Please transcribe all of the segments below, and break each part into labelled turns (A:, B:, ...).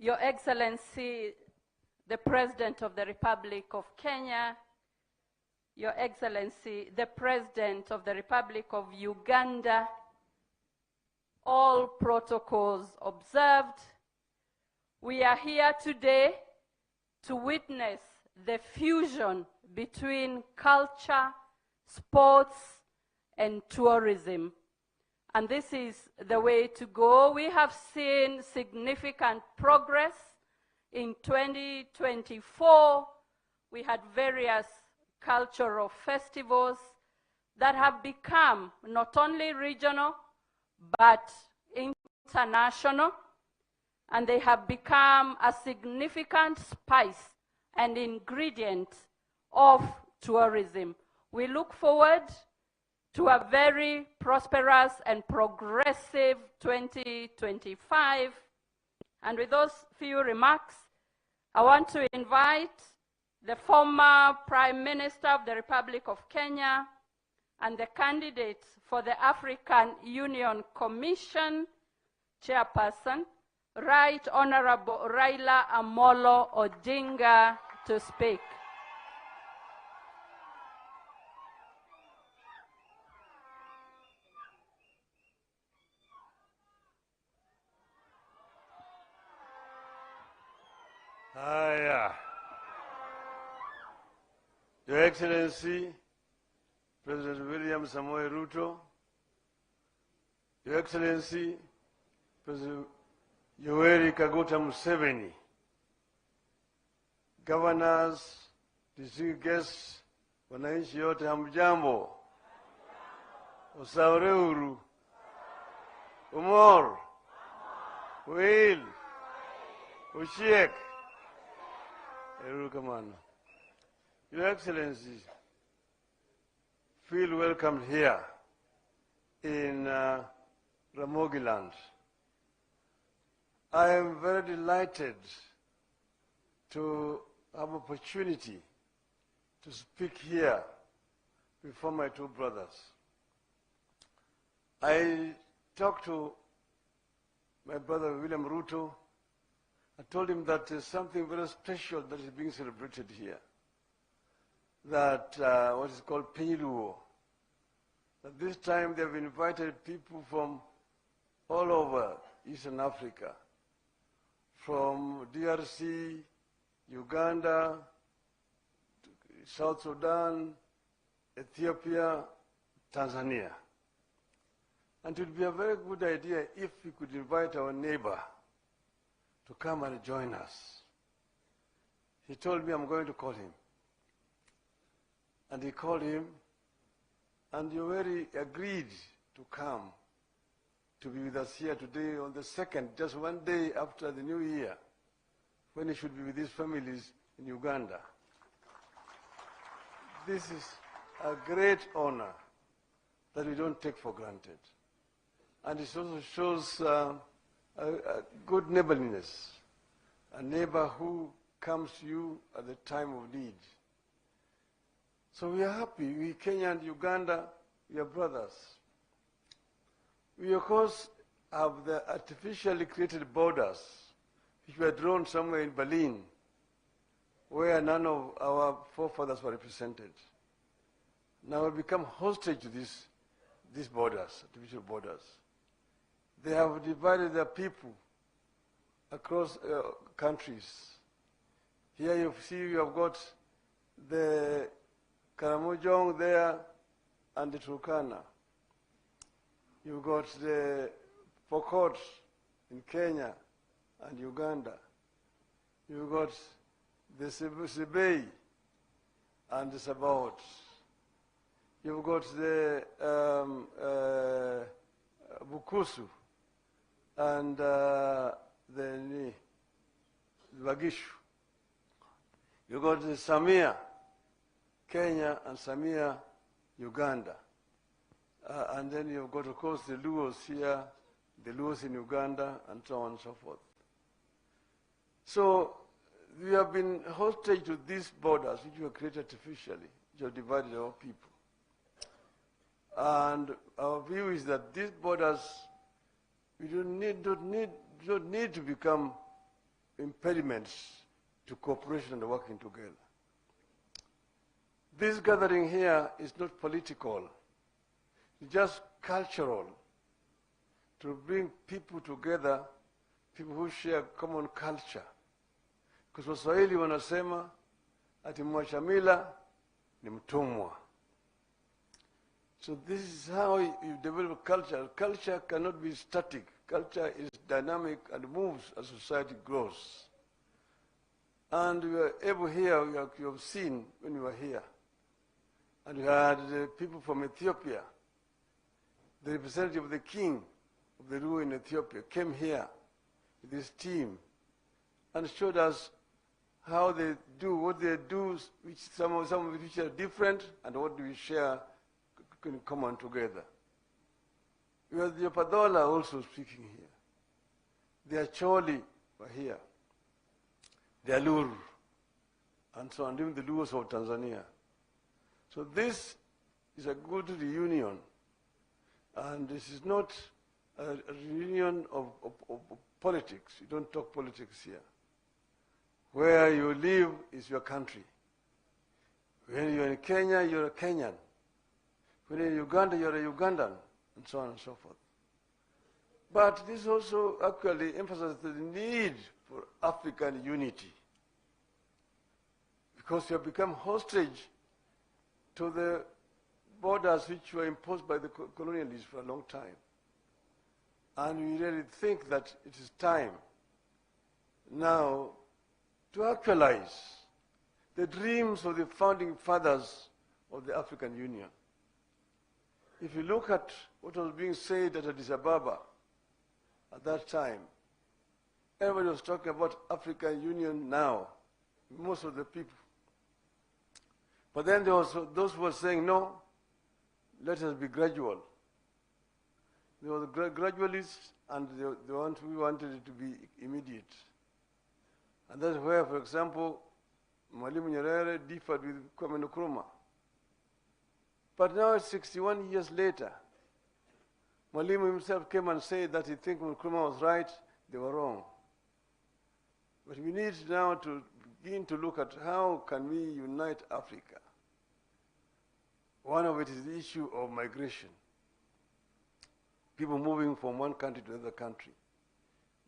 A: Your Excellency, the President of the Republic of Kenya, Your Excellency, the President of the Republic of Uganda, all protocols observed. We are here today to witness the fusion between culture, sports, and tourism. And this is the way to go. We have seen significant progress. In 2024, we had various cultural festivals that have become not only regional, but international, and they have become a significant spice and ingredient of tourism. We look forward to a very prosperous and progressive 2025. And with those few remarks, I want to invite the former Prime Minister of the Republic of Kenya and the candidate for the African Union Commission Chairperson, Right Honorable Raila Amolo Odinga, to speak.
B: Your Excellency, President William Samoei Ruto, Your Excellency, President Yoweri Kaguta Museveni, governors, distinguished guests, wananchi yote hamjambo, Osaurehuru, Umor, Will, Ushiek, Erukamana. Your Excellency, feel welcome here in Ramogi Land. I am very delighted to have opportunity to speak here before my two brothers. I talked to my brother William Ruto. I told him that there's something very special that is being celebrated here. That what is called Piny. That this time they have invited people from all over Eastern Africa, from DRC, Uganda, South Sudan, Ethiopia, Tanzania. And it would be a very good idea if we could invite our neighbor to come and join us. He told me I'm going to call him. And he called him, and Yoweri agreed to come to be with us here today on the 2nd, just one day after the New Year, when he should be with his families in Uganda. This is a great honor that we don't take for granted. And it also shows a good neighborliness, a neighbor who comes to you at the time of need. So we are happy. We, Kenya and Uganda, we are brothers. We, of course, have the artificially created borders, which were drawn somewhere in Berlin, where none of our forefathers were represented. Now we become hostage to these borders, artificial borders. They have divided their people across countries. Here you see you have got the Karamojong there and the Turkana. You've got the Pokot in Kenya and Uganda. You've got the Sibei and the Sabaot. You've got the Bukusu and the Wagishu. You've got the Samia, Kenya, and Samia, Uganda. And then you've got, of course, the Luos here, the Luos in Uganda, and so on and so forth. So we have been hostage to these borders, which were created artificially, which have divided our people. And our view is that these borders, we don't need to become impediments to cooperation and working together. This gathering here is not political, it's just cultural, to bring people together, people who share common culture. Because Waswahili wanasema ati mwacha mila ni mtumwa. So this is how you develop culture. Culture cannot be static. Culture is dynamic and moves as society grows. And we were able here, you have seen when we were here, and we had people from Ethiopia, the representative of the king of the Ruto in Ethiopia came here with his team and showed us how they do, what they do, which some of which are different, and what do we share in common together. We had the Padola also speaking here. The Acholi were here. The Alur, and so on, even the Luos of Tanzania. So this is a good reunion, and this is not a reunion of politics. You don't talk politics here. Where you live is your country. When you're in Kenya, you're a Kenyan. When you're in Uganda, you're a Ugandan, and so on and so forth. But this also actually emphasizes the need for African unity. Because we have become hostage to the borders which were imposed by the colonialists for a long time. And we really think that it is time now to actualize the dreams of the founding fathers of the African Union. If you look at what was being said at Addis Ababa at that time, everybody was talking about African Union now, most of the people. But then there was those who were saying, no, let us be gradual. There were the gradualists and the ones who wanted it to be immediate. And that's where, for example, Mwalimu Nyerere differed with Kwame Nkrumah. But now, 61 years later, Mwalimu himself came and said that he thinks Nkrumah was right, they were wrong. But we need now to begin to look at how can we unite Africa. One of it is the issue of migration. People moving from one country to another country.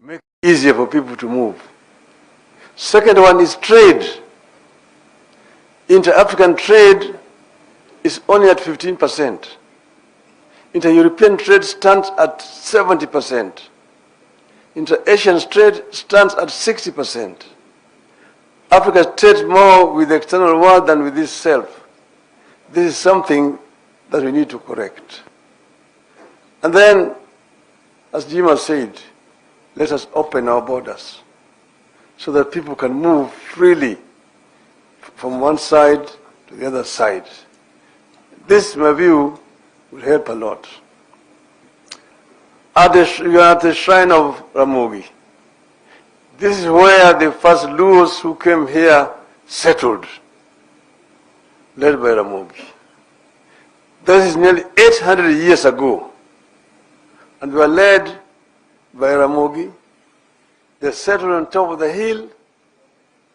B: Make it easier for people to move. Second one is trade. Inter-African trade is only at 15%. Inter-European trade stands at 70%. Inter-Asian trade stands at 60%. Africa trades more with the external world than with itself. This is something that we need to correct. And then, as Jima said, let us open our borders so that people can move freely from one side to the other side. This, in my view, will help a lot. You are at the shrine of Ramogi. This is where the first Luos who came here settled, led by Ramogi. This is nearly 800 years ago. And they were led by Ramogi. They settled on top of the hill.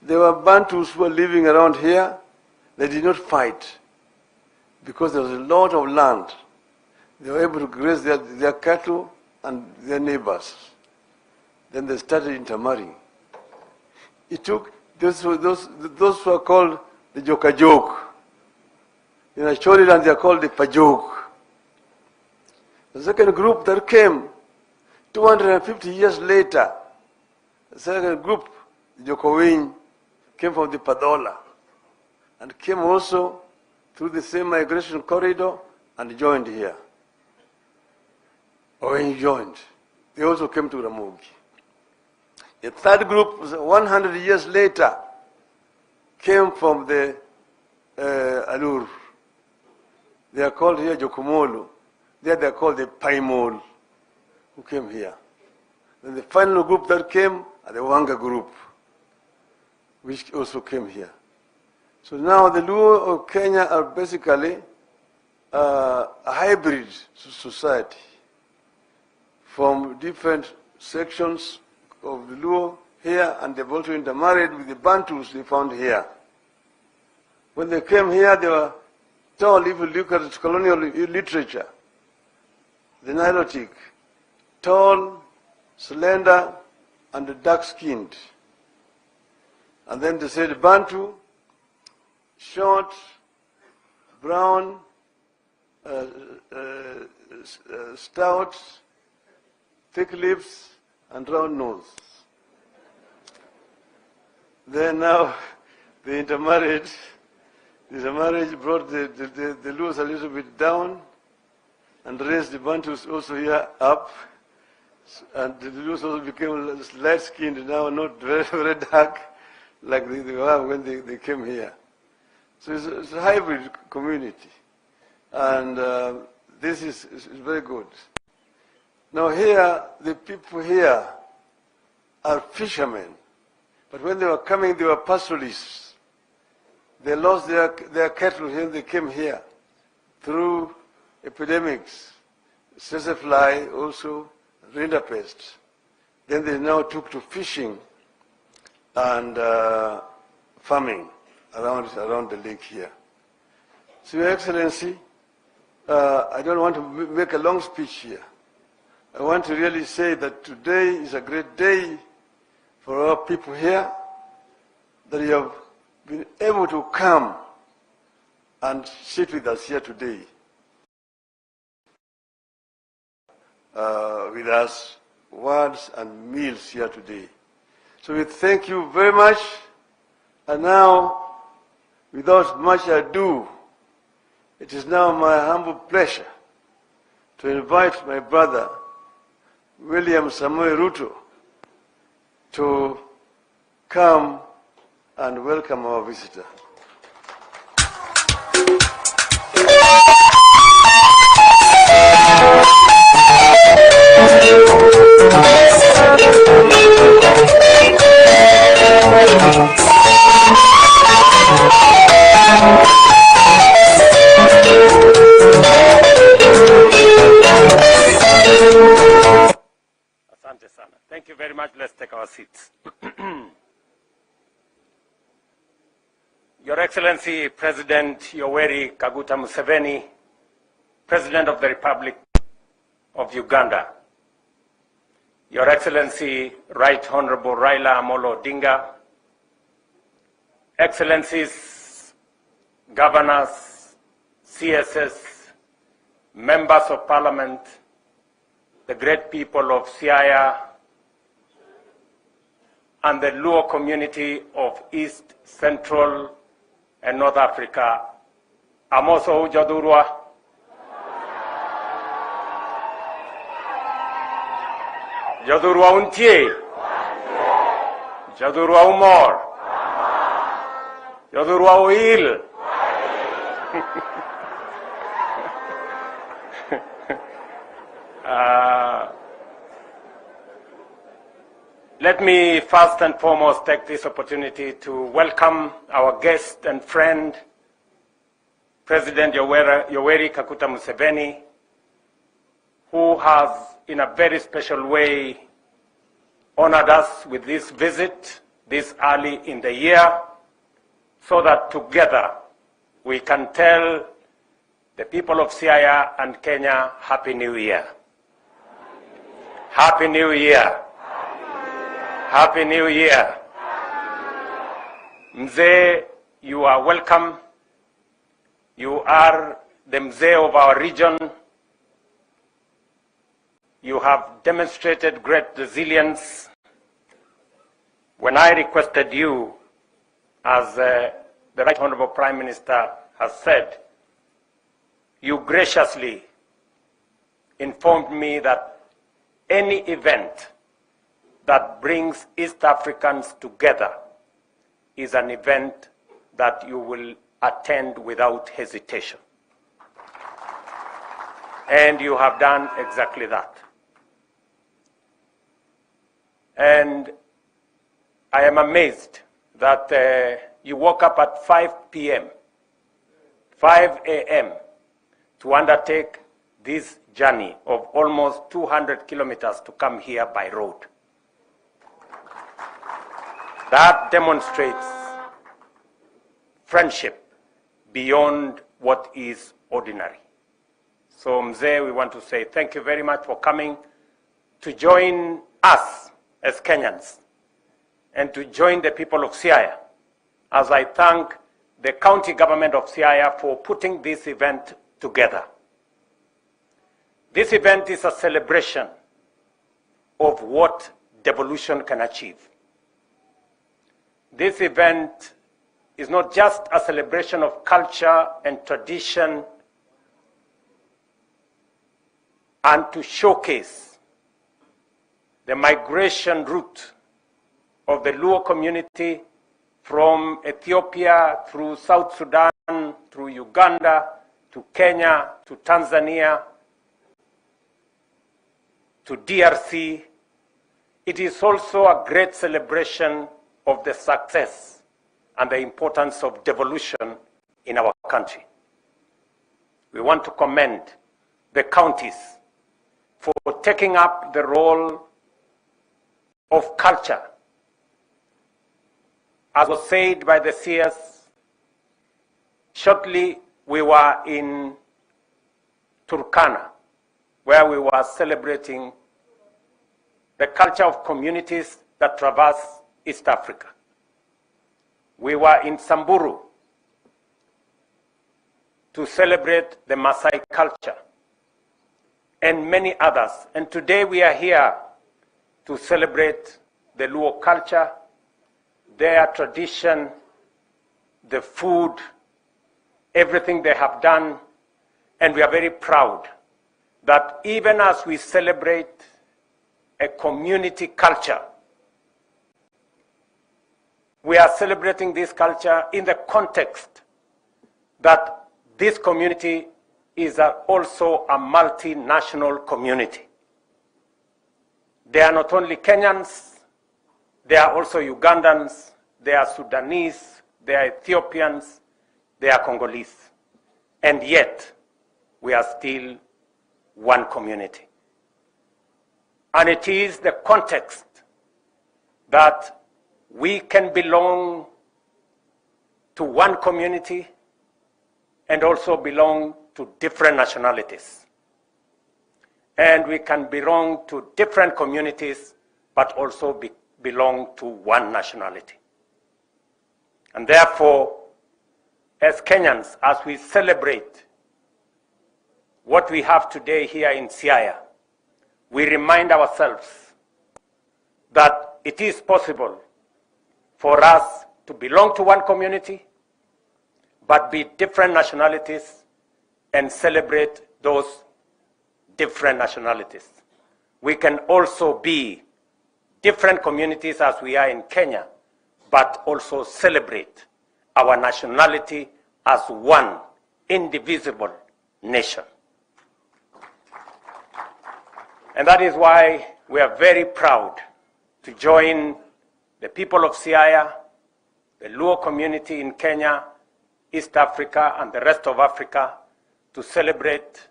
B: There were Bantus who were living around here. They did not fight because there was a lot of land. They were able to graze their cattle and their neighbors. Then they started intermarrying. It took those who are called the Jokajok. In Acholi land they are called the Pajok. The second group that came 250 years later, the second group, the Jokowiny, came from the Padola and came also through the same migration corridor and joined here. Or when he joined, they also came to Ramogi. The third group, 100 years later, came from the Alur. They are called here Jokomolo. There they are called the Paimol, who came here. Then the final group that came are the Wanga group, which also came here. So now the Luo of Kenya are basically a hybrid society from different sections of the Luo, here, and they've also intermarried with the Bantus they found here. When they came here, they were tall. If you look at colonial literature, the Nilotic, tall, slender, and dark-skinned. And then they said Bantu, short, brown, stout, thick lips, and round nose. Then now they intermarried. This marriage brought the Luos a little bit down and raised the Bantus also here up. And the Luos also became light-skinned now, not very, very dark like they were when they came here. So it's a hybrid community. And this is very good. Now here, the people here are fishermen. But when they were coming, they were pastoralists. They lost their cattle when they came here through epidemics, fly also, rinderpest. Then they now took to fishing and farming around the lake here. So, Your Excellency, I don't want to make a long speech here. I want to really say that today is a great day for our people here, that you have been able to come and sit with us here today. With us, words and meals here today. So we thank you very much. And now, without much ado, it is now my humble pleasure to invite my brother, William Samoei Ruto, to come and welcome our visitor.
C: Asante sana. Thank you very much. Let's take our seats. Your Excellency, President Yoweri Kaguta Museveni, President of the Republic of Uganda, Your Excellency, Right Honorable Raila Amolo Odinga, Excellencies, Governors, CSS, Members of Parliament, the great people of Siaya, and the Luo community of East, Central, and North Africa. Amoso Jadurwa. Jadurwa untie. Jadurwa umor. Jadurwa uil. Let me first and foremost take this opportunity to welcome our guest and friend, President Yoweri Kaguta Museveni, who has, in a very special way, honored us with this visit this early in the year, so that together we can tell the people of Siaya and Kenya, Happy New Year. Happy New Year. Happy New Year. Mzee, you are welcome. You are the Mzee of our region. You have demonstrated great resilience. When I requested you, as the Right Honorable Prime Minister has said, you graciously informed me that any event that brings East Africans together is an event that you will attend without hesitation. And you have done exactly that. And I am amazed that you woke up at 5 p.m., 5 a.m., to undertake this journey of almost 200 kilometers to come here by road. that demonstrates friendship beyond what is ordinary. So Mzee, we want to say thank you very much for coming to join us as Kenyans and to join the people of Siaya, as I thank the county government of Siaya for putting this event together. This event is a celebration of what devolution can achieve. This event is not just a celebration of culture and tradition and to showcase the migration route of the Luo community from Ethiopia through South Sudan, through Uganda, to Kenya, to Tanzania, to DRC. It is also a great celebration of the success and the importance of devolution in our country. We want to commend the counties for taking up the role of culture. As was said by the seers, shortly we were in Turkana, where we were celebrating the culture of communities that traverse East Africa. We were in Samburu to celebrate the Maasai culture and many others. And today we are here to celebrate the Luo culture, their tradition, the food, everything they have done. And we are very proud that even as we celebrate a community culture, we are celebrating this culture in the context that this community is also a multinational community. They are not only Kenyans, they are also Ugandans, they are Sudanese, they are Ethiopians, they are Congolese. And yet, we are still one community. And it is the context that we can belong to one community and also belong to different nationalities. And we can belong to different communities, but also belong to one nationality. And therefore, as Kenyans, as we celebrate what we have today here in Siaya, we remind ourselves that it is possible for us to belong to one community, but be different nationalities and celebrate those different nationalities. We can also be different communities as we are in Kenya, but also celebrate our nationality as one indivisible nation. And that is why we are very proud to join the people of Siaya, the Luo community in Kenya, East Africa, and the rest of Africa to celebrate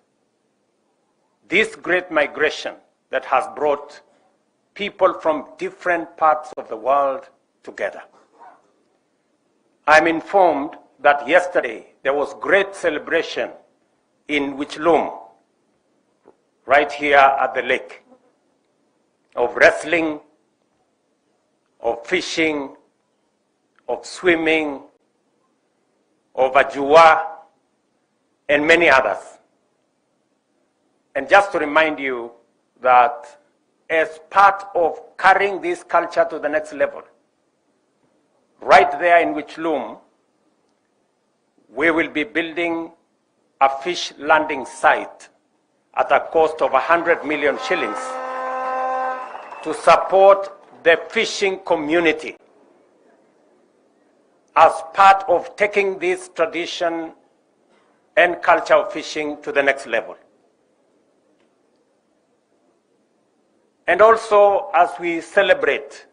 C: this great migration that has brought people from different parts of the world together. I'm informed that yesterday there was great celebration in Wichloom, right here at the lake, of wrestling, of fishing, of swimming, of ajua, and many others. And just to remind you that as part of carrying this culture to the next level, right there in Wichloom, we will be building a fish landing site at a cost of 100 million shillings to support the fishing community as part of taking this tradition and culture of fishing to the next level. And also, as we celebrate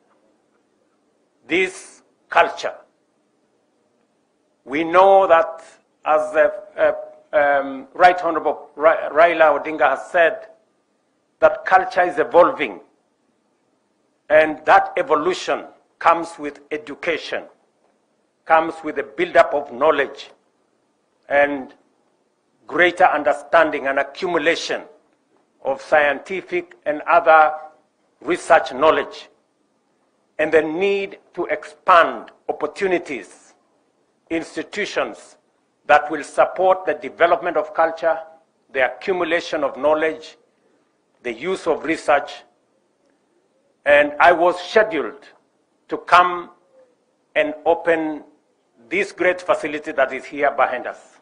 C: this culture, we know that, as the Right Honorable Raila Odinga has said, that culture is evolving, and that evolution comes with education, comes with a build-up of knowledge and greater understanding and accumulation of scientific and other research knowledge, and the need to expand opportunities, institutions that will support the development of culture, the accumulation of knowledge, the use of research. And I was scheduled to come and open this great facility that is here behind us,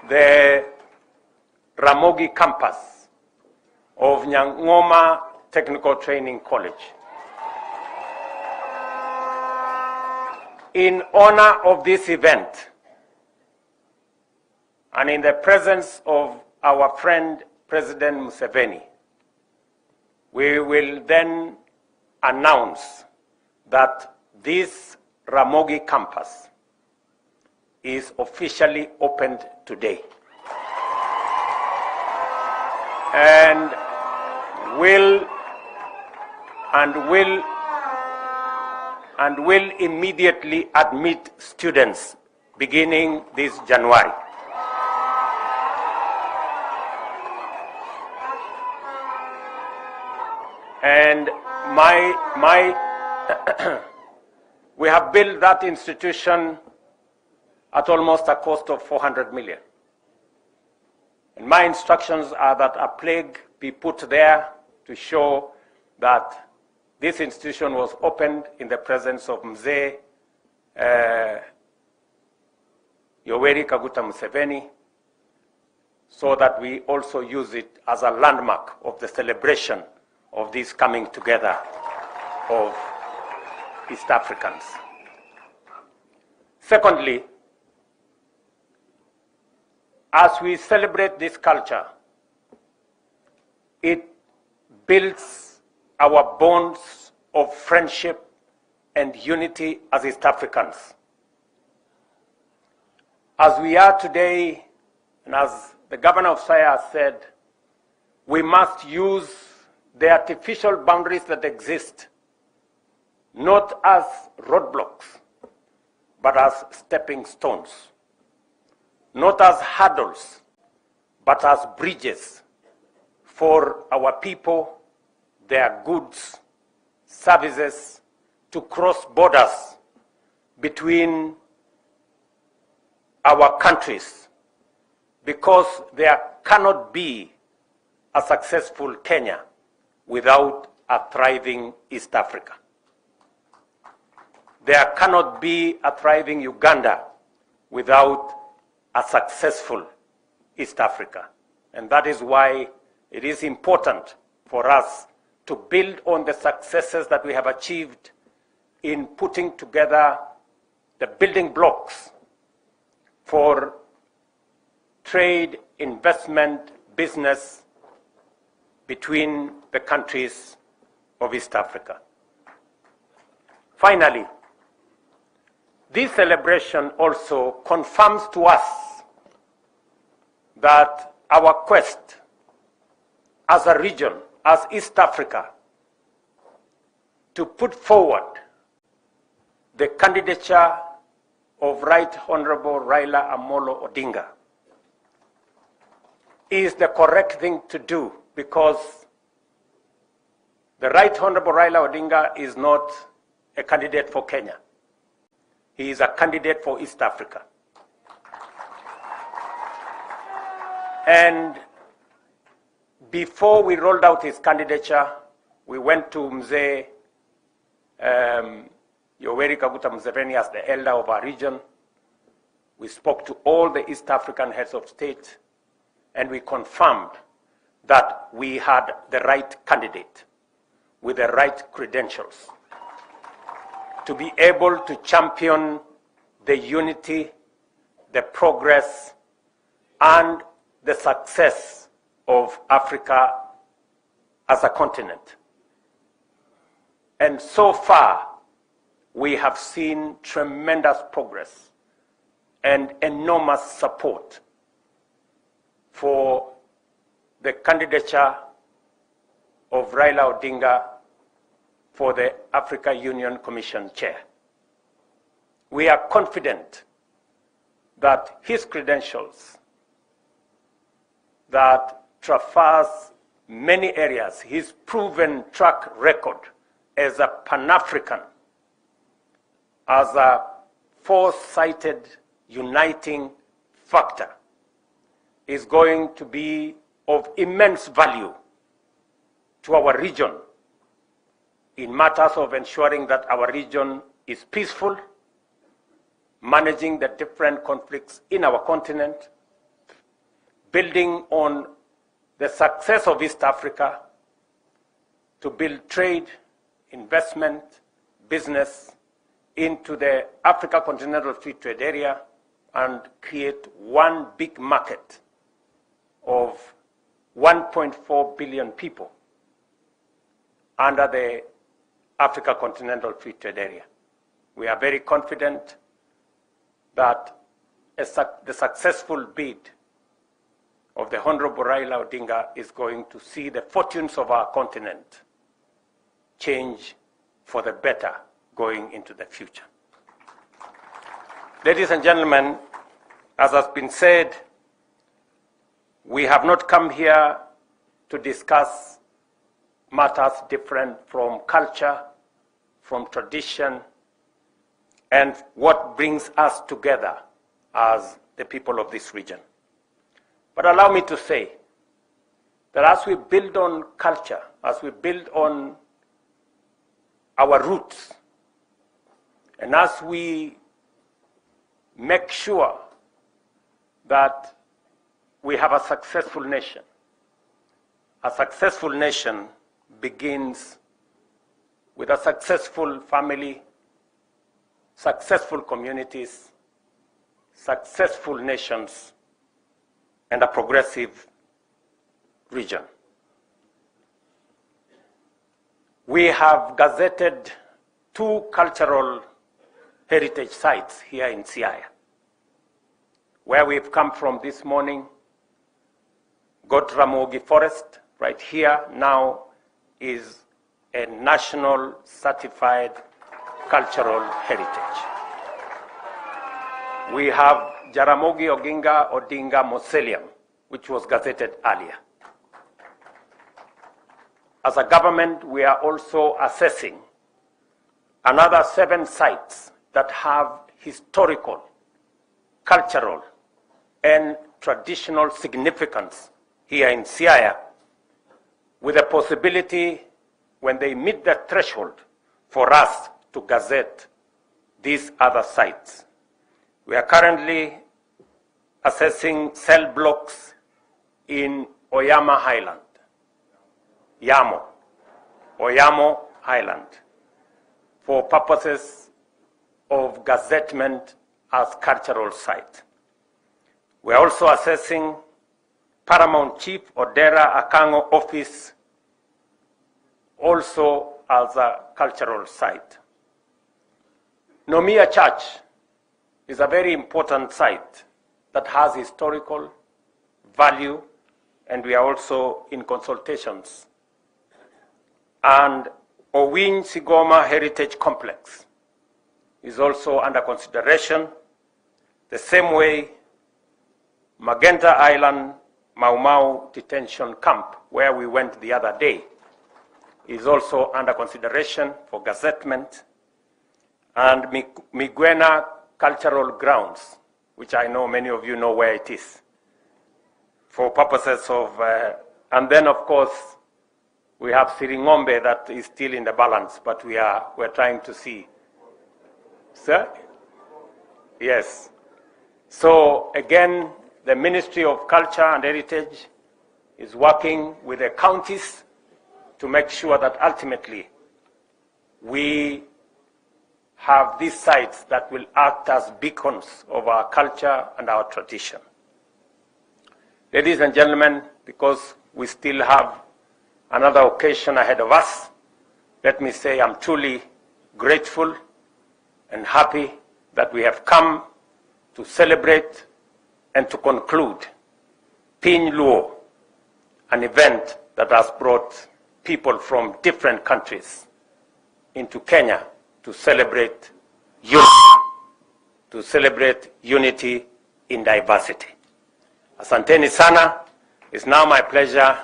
C: the Ramogi campus of Nyang'oma Technical Training College. In honor of this event, and in the presence of our friend President Museveni, we will then announce that this Ramogi campus is officially opened today. And will immediately admit students beginning this January. And we have built that institution at almost a cost of 400 million. And my instructions are that a plaque be put there to show that this institution was opened in the presence of Mzee Yoweri Kaguta Museveni, so that we also use it as a landmark of the celebration of this coming together of East Africans. Secondly, as we celebrate this culture, it builds our bonds of friendship and unity as East Africans. As we are today, and as the governor of Siaya said, we must use the artificial boundaries that exist not as roadblocks, but as stepping stones, not as hurdles, but as bridges for our people, their goods, services to cross borders between our countries, because there cannot be a successful Kenya without a thriving East Africa. There cannot be a thriving Uganda without a successful East Africa. And that is why it is important for us to build on the successes that we have achieved in putting together the building blocks for trade, investment, business between the countries of East Africa. Finally, this celebration also confirms to us that our quest as a region, as East Africa, to put forward the candidature of Right Honorable Raila Amolo Odinga is the correct thing to do, because the Right Honorable Raila Odinga is not a candidate for Kenya. He is a candidate for East Africa. And before we rolled out his candidature, we went to Mzee Yoweri Kaguta Museveni as the elder of our region. We spoke to all the East African heads of state, and we confirmed that we had the right candidate with the right credentials to be able to champion the unity, the progress, and the success of Africa as a continent. And so far, we have seen tremendous progress and enormous support for the candidature of Raila Odinga for the Africa Union Commission Chair. We are confident that his credentials that traverse many areas, his proven track record as a Pan-African, as a foresighted, uniting factor, is going to be of immense value to our region in matters of ensuring that our region is peaceful, managing the different conflicts in our continent, building on the success of East Africa to build trade, investment, business into the Africa Continental Free Trade Area and create one big market of 1.4 billion people under the Africa Continental Free Trade Area. We are very confident that the successful bid of the Honorable Raila Odinga is going to see the fortunes of our continent change for the better going into the future. Ladies and gentlemen, as has been said, we have not come here to discuss matters different from culture, from tradition, and what brings us together as the people of this region. But allow me to say that as we build on culture, as we build on our roots, and as we make sure that we have a successful nation begins with a successful family, successful communities, successful nations, and a progressive region. We have gazetted 2 cultural heritage sites here in Siaya. Where we've come from this morning, Ramogi Forest, right here now, is a national certified cultural heritage. We have Jaramogi Oginga Odinga Mausoleum, which was gazetted earlier. As a government, we are also assessing another 7 sites that have historical, cultural, and traditional significance here in Siaya, with a possibility, when they meet the threshold, for us to gazette these other sites. We are currently assessing cell blocks in Oyama Highland, Oyamo Highland, for purposes of gazettement as cultural site. We are also assessing Paramount Chief Odera Akango Office, also as a cultural site. Nomia Church is a very important site that has historical value, and we are also in consultations. And Owin Sigoma Heritage Complex is also under consideration, the same way Magenta Island Mau Mau Detention Camp, where we went the other day, is also under consideration for gazettement, and Migwena Cultural Grounds, which I know many of you know where it is, for purposes of, and then of course, we have Siringombe that is still in the balance, but we're trying to see. Sir? Yes. So again, the Ministry of Culture and Heritage is working with the counties to make sure that ultimately we have these sites that will act as beacons of our culture and our tradition. Ladies and gentlemen, because we still have another occasion ahead of us, let me say I'm truly grateful and happy that we have come to celebrate and to conclude Piny Luo, an event that has brought people from different countries into Kenya to celebrate unity in diversity. Asanteni sana. It's now my pleasure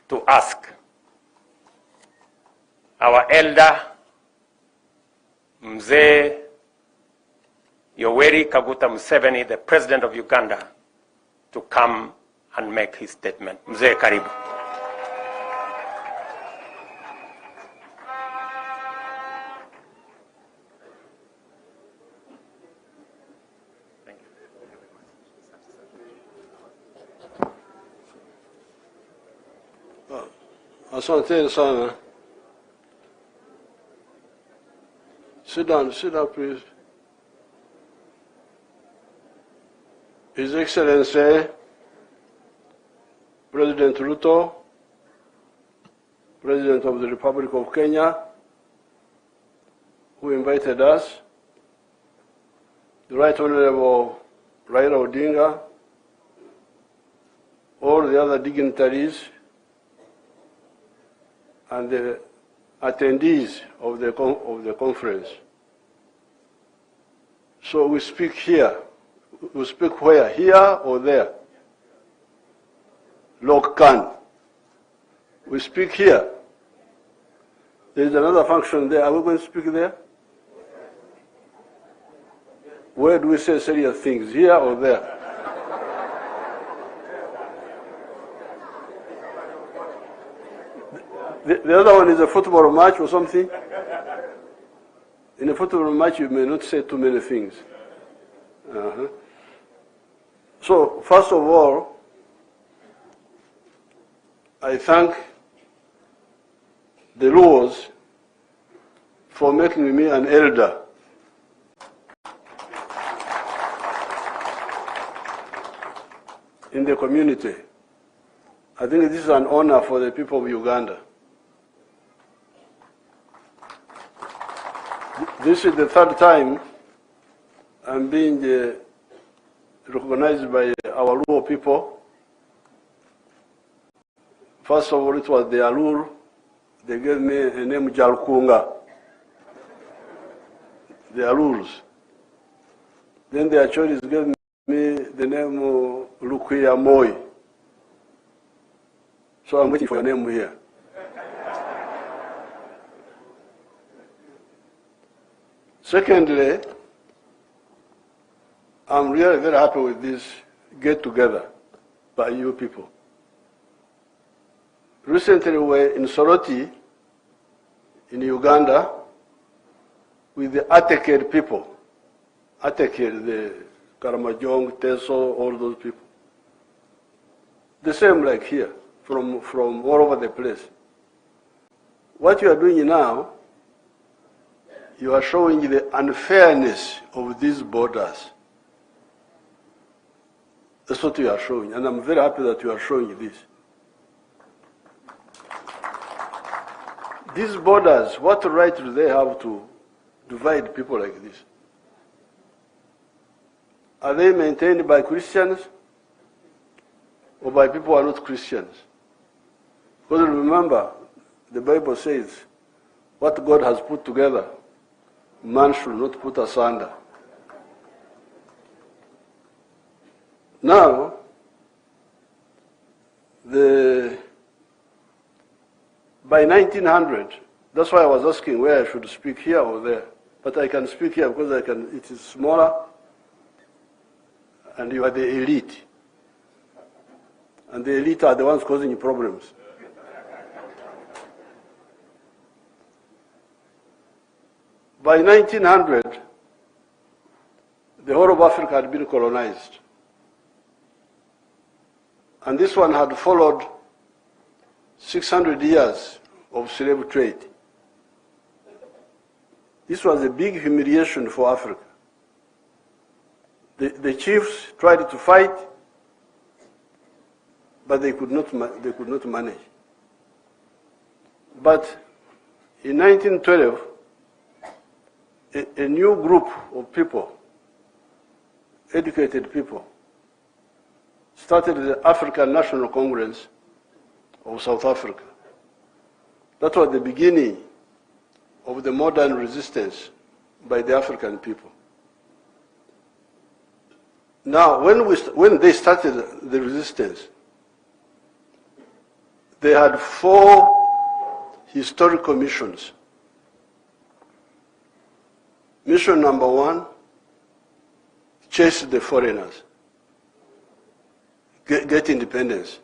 C: to ask our elder, Mzee Yoweri Kaguta Museveni, the President of Uganda, to come and make his statement. Mzee, karibu.
B: Asante sana. Sit down, please. His Excellency, President Ruto, President of the Republic of Kenya, who invited us, the Right Honorable Raila Odinga, all the other dignitaries, and the attendees of the conference. So we speak here. We speak where? Here or there? Lokan. We speak here. There is another function there. Are we going to speak there? Where do we say serious things? Here or there? The other one is a football match or something. In a football match, you may not say too many things. So, first of all, I thank the laws for making me an elder. In the community. I think this is an honor for the people of Uganda. This is the third time I'm being recognized by our Luo people. First of all, it was the Alur. They gave me a name Jalkunga. The Alurs. Then the Achoris gave me the name Lukuya Moi. So I'm waiting for your name here. Secondly, I'm really very happy with this get-together by you people. Recently, we were in Soroti, in Uganda, with the Ateked people. Ateked, the Karamajong, Teso, all those people. The same like here, from all over the place. What you are doing now, you are showing the unfairness of these borders. That's what you are showing, and I'm very happy that you are showing this. These borders, what right do they have to divide people like this? Are they maintained by Christians or by people who are not Christians? Because remember, the Bible says, what God has put together, man should not put asunder. Now, by 1900, that's why I was asking where I should speak, here or there. But I can speak here because it is smaller, and you are the elite. And the elite are the ones causing problems. By 1900, the whole of Africa had been colonized. And this one had followed 600 years of slave trade. This was a big humiliation for Africa. The chiefs tried to fight, but they could not manage. But in 1912, a new group of people, educated people, started the African National Congress of South Africa. That was the beginning of the modern resistance by the African people. Now, when they started the resistance, they had 4 historical missions. Mission number 1, chase the foreigners, get independence,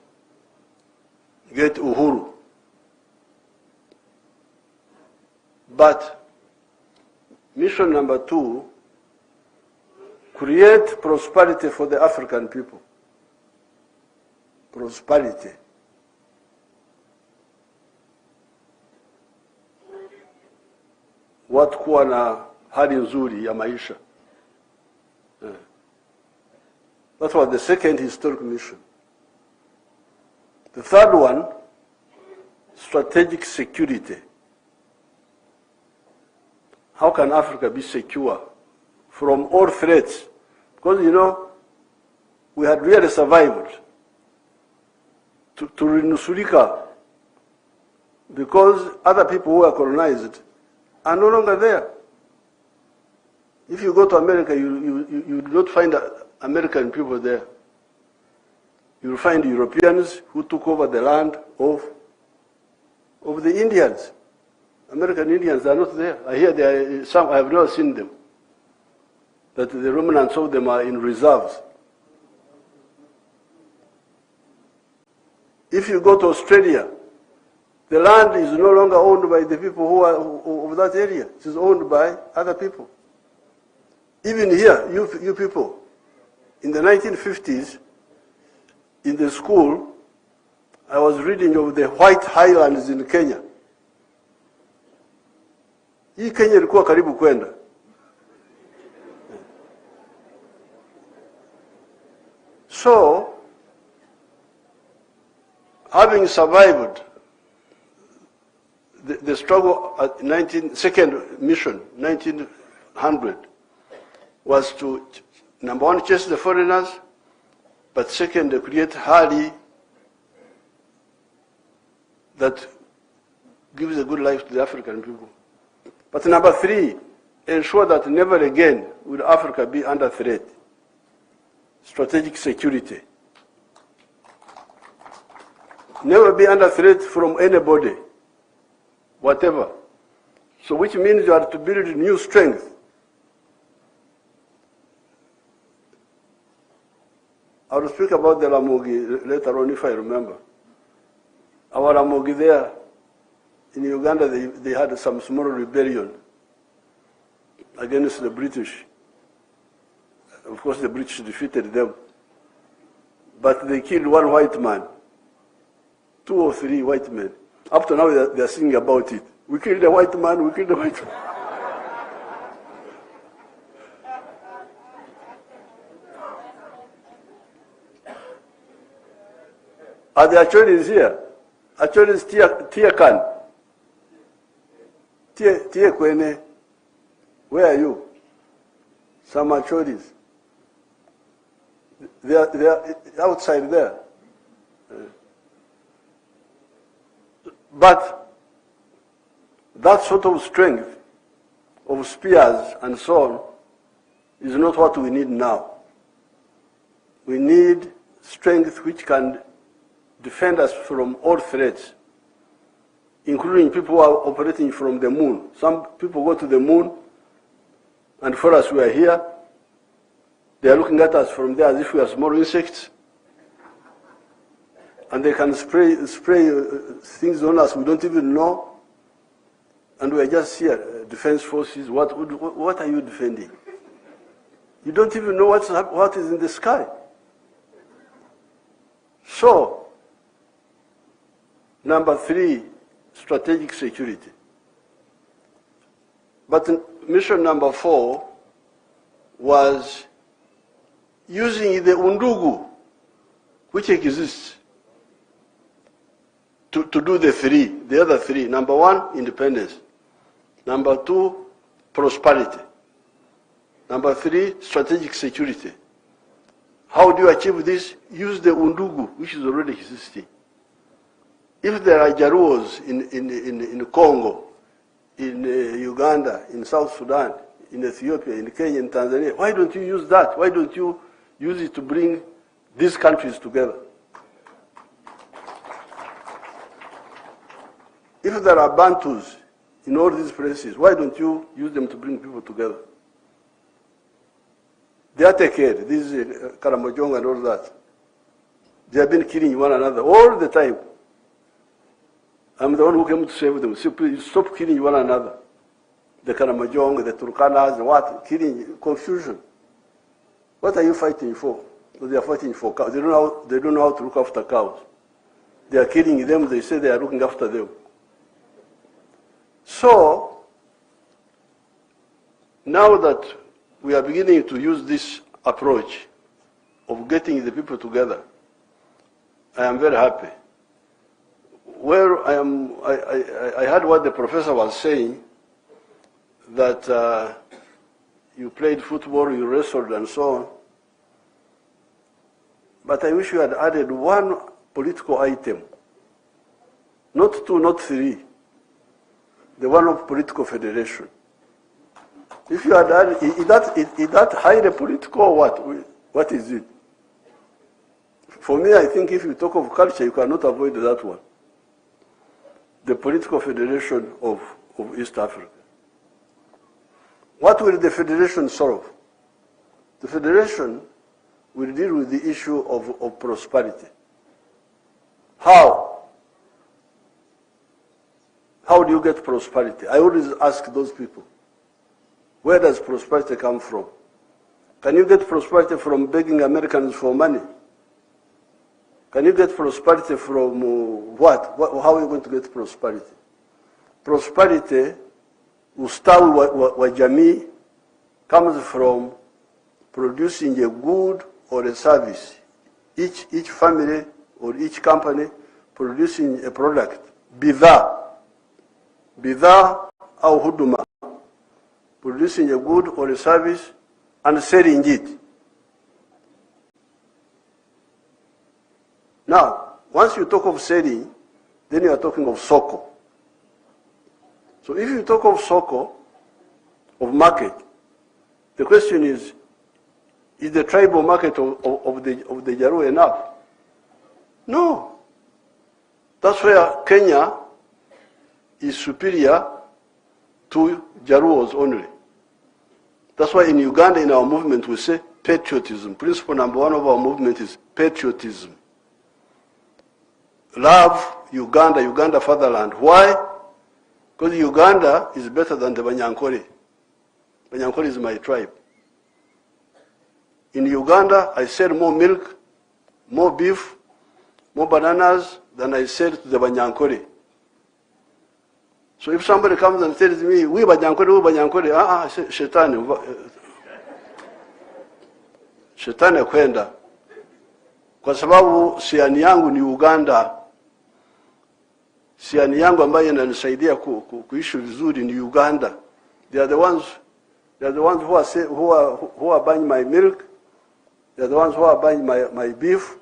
B: get uhuru. But mission number 2, create prosperity for the African people. Prosperity. Watu kuwa na hali nzuri ya maisha. That was the second historic mission. The third one, strategic security. How can Africa be secure from all threats? Because, you know, we had really survived to renusurika because other people who were colonized are no longer there. If you go to America, you do not find American people there. You will find Europeans who took over the land of the Indians. American Indians are not there. I hear there are some, I have never seen them. That the remnants of them are in reserves. If you go to Australia, the land is no longer owned by the people who are of that area. It is owned by other people. Even here, you people, in the 1950s, in the school, I was reading of the White Highlands in Kenya. Hii Kenya ilikuwa karibu kwenda. So, having survived the struggle at second mission, 1900, was to, number 1, chase the foreigners, but second, create hali that gives a good life to the African people. But number 3, ensure that never again will Africa be under threat. Strategic security. Never be under threat from anybody, whatever. So which means you have to build new strength. I will speak about the Ramogi later on if I remember. Our Ramogi there, in Uganda, they had some small rebellion against the British. Of course, the British defeated them. But they killed 1 white man, 2 or 3 white men. Up to now, they are singing about it. We killed a white man, we killed a white man. Are the Achoris here? Achoris Tiakan. Tie Kwene. Where are you? Some Achoris. They are outside there. But that sort of strength of spears and so on is not what we need now. We need strength which can defend us from all threats, including people who are operating from the moon. Some people go to the moon, and for us, we are here. They are looking at us from there as if we are small insects. And they can spray things on us we don't even know. And we are just here, defense forces. What are you defending? You don't even know what is in the sky. So, number 3, strategic security. But mission number 4 was using the undugu, which exists, to do the other 3. Number 1, independence. Number 2, prosperity. Number 3, strategic security. How do you achieve this? Use the undugu, which is already existing. If there are Jaruos in Congo, in Uganda, in South Sudan, in Ethiopia, in Kenya, in Tanzania. Why don't you use that? Why don't you use it to bring these countries together? If there are Bantus in all these places, why don't you use them to bring people together? They are taken care. This is Karamojong and all that. They have been killing one another all the time. I'm the one who came to save them. So please stop killing one another. The Karamojong, the Turkanas, the what? Killing, confusion. What are you fighting for? So they are fighting for cows. They don't know how to look after cows. They are killing them. They say they are looking after them. So, now that we are beginning to use this approach of getting the people together, I am very happy. Where I heard what the professor was saying, that you played football, you wrestled, and so on. But I wish you had added one political item. Not two, not three. The one of political federation. If you had added, is that highly political or what? What is it? For me, I think if you talk of culture, you cannot avoid that one. The political federation of East Africa. What will the federation solve? The federation will deal with the issue of prosperity. How? How do you get prosperity? I always ask those people, where does prosperity come from? Can you get prosperity from begging Americans for money? Can you get prosperity from what? How are you going to get prosperity? Prosperity, ustawi wa jamii, comes from producing a good or a service. Each family or each company producing a product. Bidhaa au huduma, producing a good or a service and selling it. Now, once you talk of selling, then you are talking of soko. So if you talk of soko, of market, the question is the tribal market of the Jaru enough? No. That's where Kenya is superior to Jaruos only. That's why in Uganda, in our movement, we say patriotism. Principle number one of our movement is patriotism. Love Uganda, Uganda fatherland. Why? Because Uganda is better than the Banyankore. Banyankore is my tribe. In Uganda, I sell more milk, more beef, more bananas than I sell to the Banyankore. So if somebody comes and tells me, we Banyankore, I say, Shetani kwenda. Kwa sababu siani yangu ni Uganda. Siani yangu ambayo inanisaidia kuishi vizuri ni Uganda. They are the ones who are buying my milk. They are the ones who are buying my beef.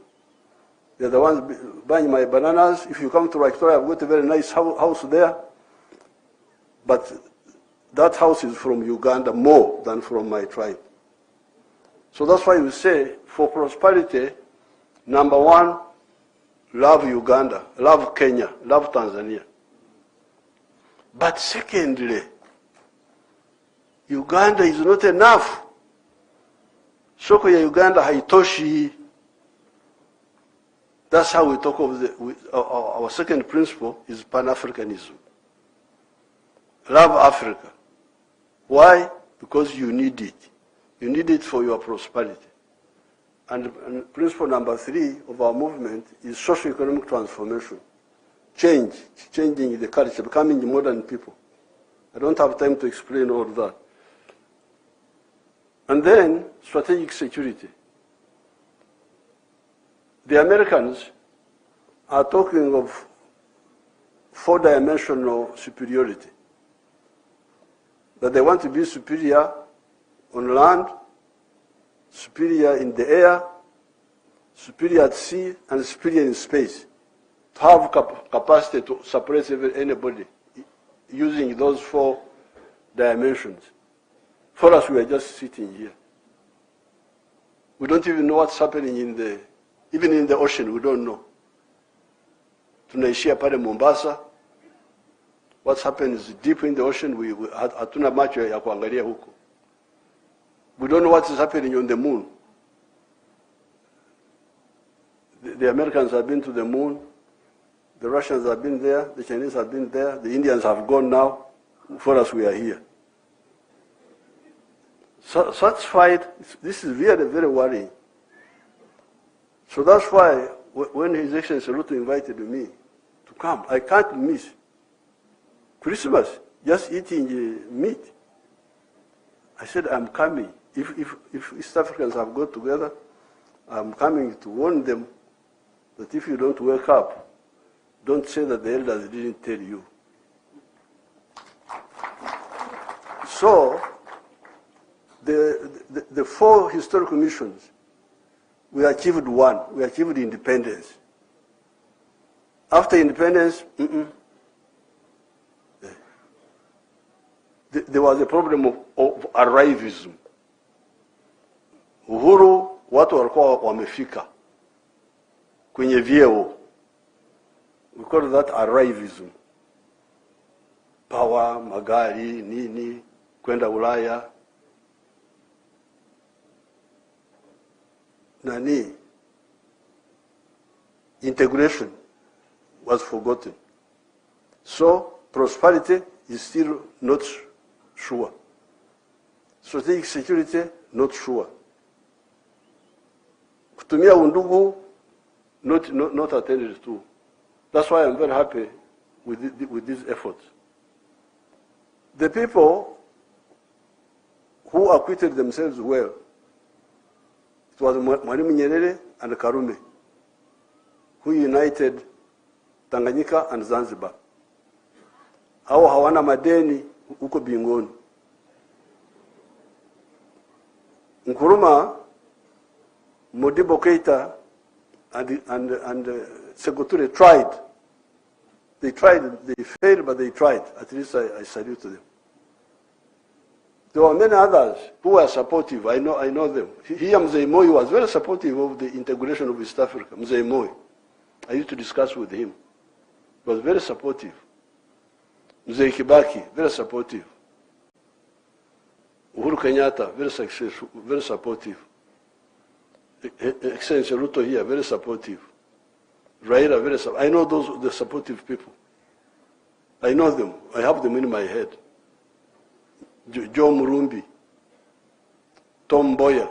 B: They are the ones buying my bananas. If you come to Victoria, I've got a very nice house there. But that house is from Uganda more than from my tribe. So that's why we say, for prosperity, number one, love Uganda, love Kenya, love Tanzania. But secondly, Uganda is not enough. Soko ya Uganda haitoshi. That's how we talk of our second principle is Pan-Africanism. Love Africa. Why? Because you need it. You need it for your prosperity. And principle number three of our movement is socio-economic transformation. Changing the culture, becoming modern people. I don't have time to explain all that. And then, strategic security. The Americans are talking of four-dimensional superiority. That they want to be superior on land, superior in the air, superior at sea, and superior in space. To have capacity to suppress anybody using those 4 dimensions. For us, we are just sitting here. We don't even know what's happening even in the ocean, we don't know. Tunaishia pale Mombasa. What's happening is deep in the ocean, hatuna macho ya kuangalia huko. We don't know what is happening on the moon. The Americans have been to the moon. The Russians have been there. The Chinese have been there. The Indians have gone now. For us, we are here. So, such fight, this is very, very worrying. So that's why when His Excellency Ruto invited me to come, I can't miss Christmas, just eating meat. I said, I'm coming. If East Africans have got together, I'm coming to warn them that if you don't wake up, don't say that the elders didn't tell you. So, the 4 historical missions, we achieved 1. We achieved independence. After independence, there was a problem of arrivism. Uhuru, watu walikuwa wamefika kwenye vyeo. We call that arrivism. Power, magari, nini, kwenda Ulaya. Nani, integration was forgotten. So prosperity is still not sure. Strategic security, not sure. Kutumia undugu, not attended to. That's why I'm very happy with these efforts. The people who acquitted themselves well, it was Mwalimu Nyerere and Karume, who united Tanganyika and Zanzibar. Hao hawana madeni huko bingoni. Nkrumah, Modibo Keita, and Sekou tried. They tried, they failed, but they tried. At least I salute them. There were many others who were supportive. I know them. Here, Mzee Moi was very supportive of the integration of East Africa. Mzee Moi. I used to discuss with him. He was very supportive. Mzee Kibaki, very supportive. Uhuru Kenyatta, very successful, very supportive. Excellency Ruto here, very supportive. Raila, very supportive. I know the supportive people. I know them. I have them in my head. Joe Murumbi, Tom Mboya.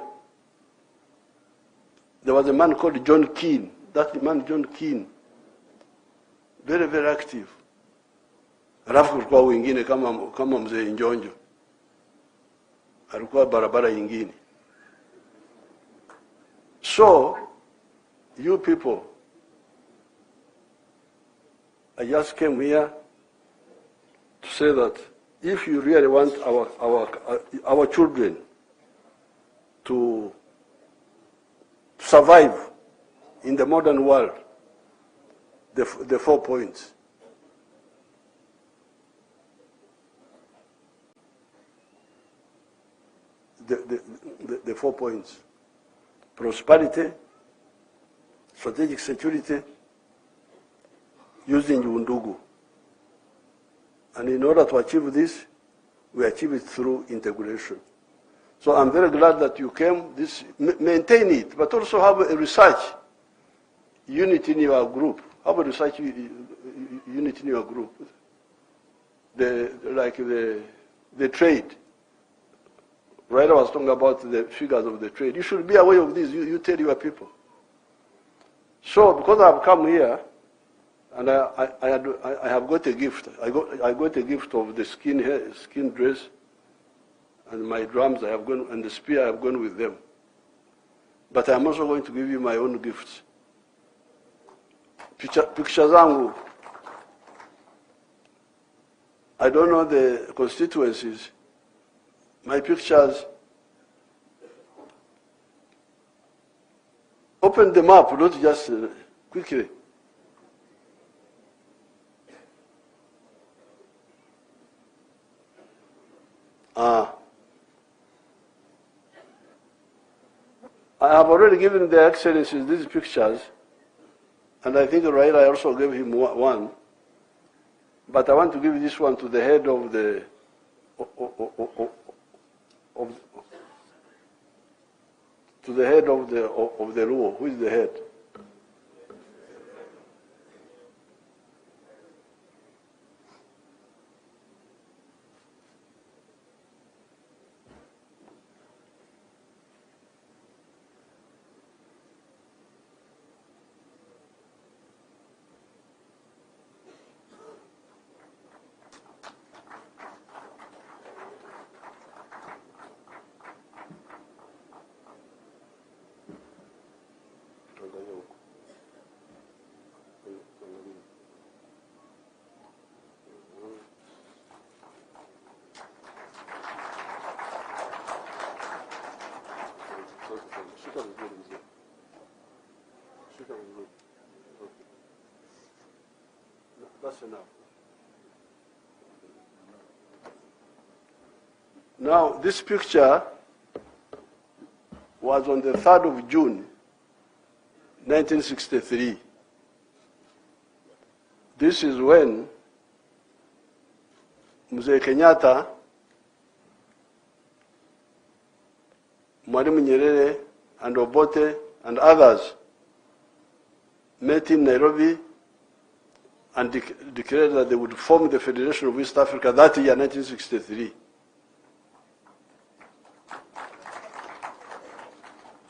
B: There was a man called John Keane. That man, John Keane, very, very active. Alafu kulikuwa wengine kama Mzee Njonjo. Alikuwa barabara nyingine. So, you people, I just came here to say that if you really want our children to survive in the modern world, the 4 points. The 4 points. Prosperity, strategic security, using undugu. And in order to achieve this, we achieve it through integration. So I'm very glad that you came. Maintain it, but also have a research unit in your group. Have a research unit in your group. The trade. Raila was talking about the figures of the trade. You should be aware of this. You tell your people. So because I've come here, and I have got a gift. I got a gift of the skin dress, and my drums. I have gone, and the spear. I have gone with them. But I'm also going to give you my own gifts. Picture zangu. I don't know the constituencies. My pictures. Open them up, not just quickly. I have already given Their Excellencies these pictures, and I think Raila also gave him one. But I want to give this one to the head of the Luo. Who is the head? That's enough. Now, this picture was on the 3rd of June, 1963. This is when USA Kenyatta, Mwalimu Nyerere, and Obote, and others met in Nairobi and declared that they would form the Federation of East Africa that year, 1963.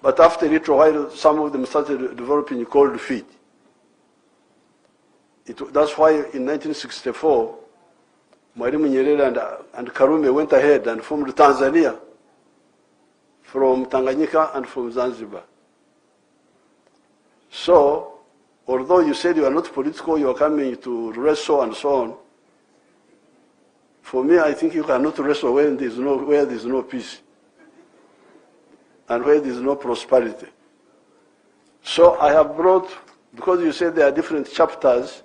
B: But after a little while, some of them started developing cold feet. That's why in 1964, Mwalimu Nyerere and Karume went ahead and formed Tanzania from Tanganyika and from Zanzibar. So, although you said you are not political, you are coming to wrestle and so on, for me, I think you cannot wrestle where there is no peace and where there is no prosperity. So I have brought, because you said there are different chapters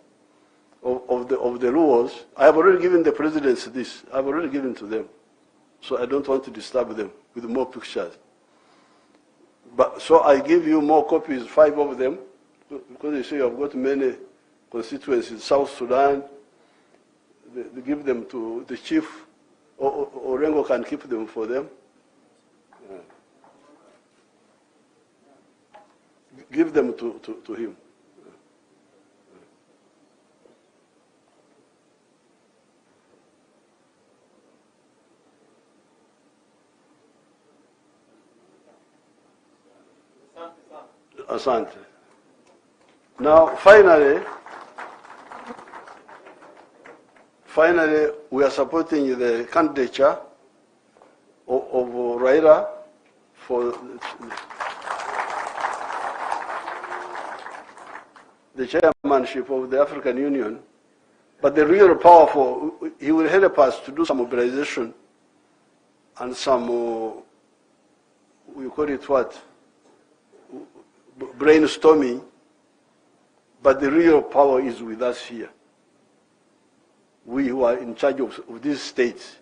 B: of the Luos, I have already given the presidents this. I have already given to them. So I don't want to disturb them with more pictures. But so I give you more copies, 5 of them, because you say you have got many constituencies, South Sudan. They give them to the chief, or Orengo can keep them for them. Yeah. Give them to him. Asante. Now, finally, we are supporting the candidature of Raila for the chairmanship of the African Union. But the real power he will help us to do some mobilization and some, we call it what? Brainstorming. But the real power is with us here. We who are in charge of these states.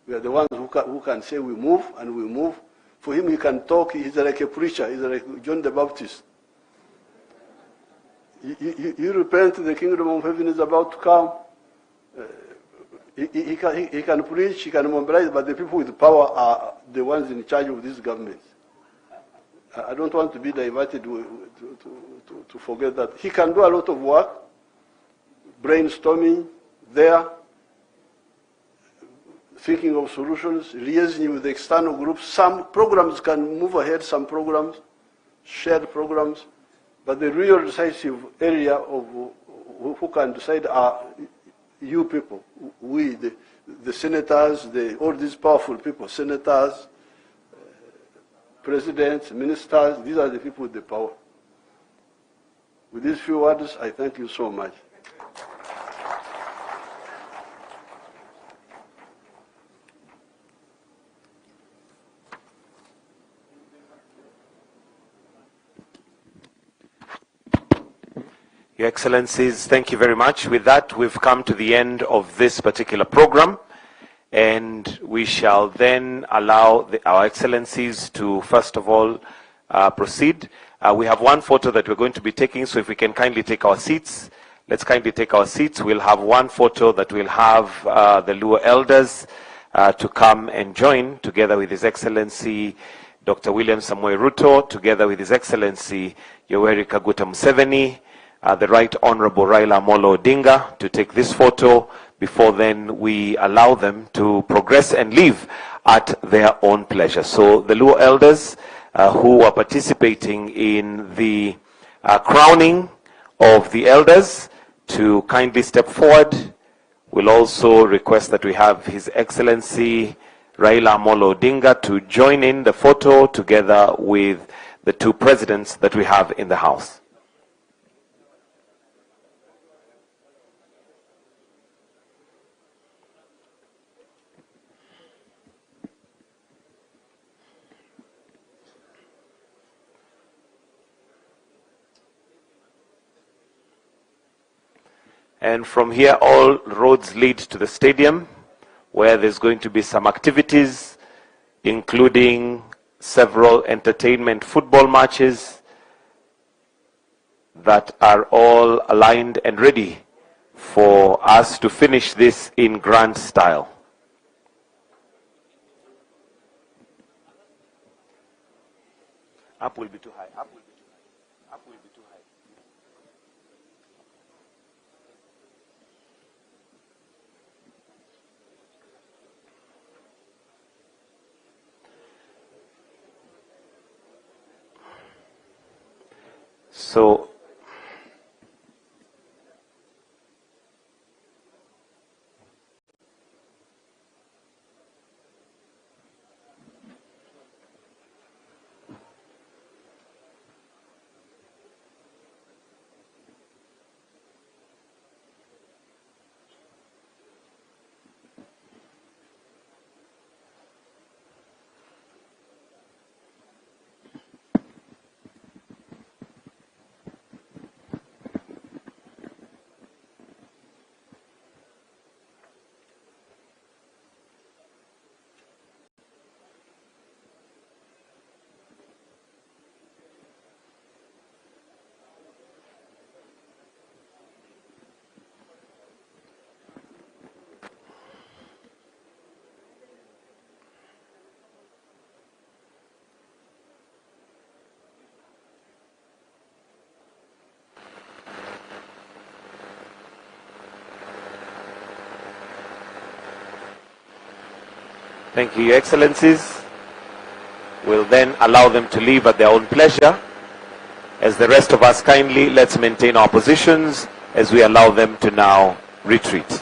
B: We are the ones who can say we move, and we move. For him, he can talk. He's like a preacher. He's like John the Baptist. You repent, the kingdom of heaven is about to come. He can preach, he can mobilize, but the people with power are the ones in charge of these governments. I don't want to be diverted to forget that. He can do a lot of work, brainstorming there, thinking of solutions, liaising with the external groups. Some programs can move ahead, some programs, shared programs, but the real decisive area of who can decide are you people, we, the senators, all these powerful people, senators, presidents, ministers, these are the people with the power. With these few words, I thank you so much.
D: Your Excellencies, thank you very much. With that, we've come to the end of this particular program. and we shall then allow our excellencies to first of all proceed. We have one photo that we're going to be taking, so if we can kindly take our seats. Let's kindly take our seats. We'll have one photo that will have the Luo elders to come and join, together with His Excellency Dr. William Samoei Ruto, together with His Excellency Yoweri Kaguta Museveni, the Right Honorable Raila Amolo Odinga, to take this photo before then we allow them to progress and leave at their own pleasure. So the Luo elders who are participating in the crowning of the elders to kindly step forward. We'll also request that we have His Excellency Raila Amolo Odinga to join in the photo together with the two presidents that we have in the house. And from here, all roads lead to the stadium, where there's going to be some activities, including several entertainment football matches that are all aligned and ready for us to finish this in grand style. Up will be too high. Up will be too high. Up will be too high. So, thank you, Your Excellencies. We'll then allow them to leave at their own pleasure. As the rest of us kindly, let's maintain our positions as we allow them to now retreat.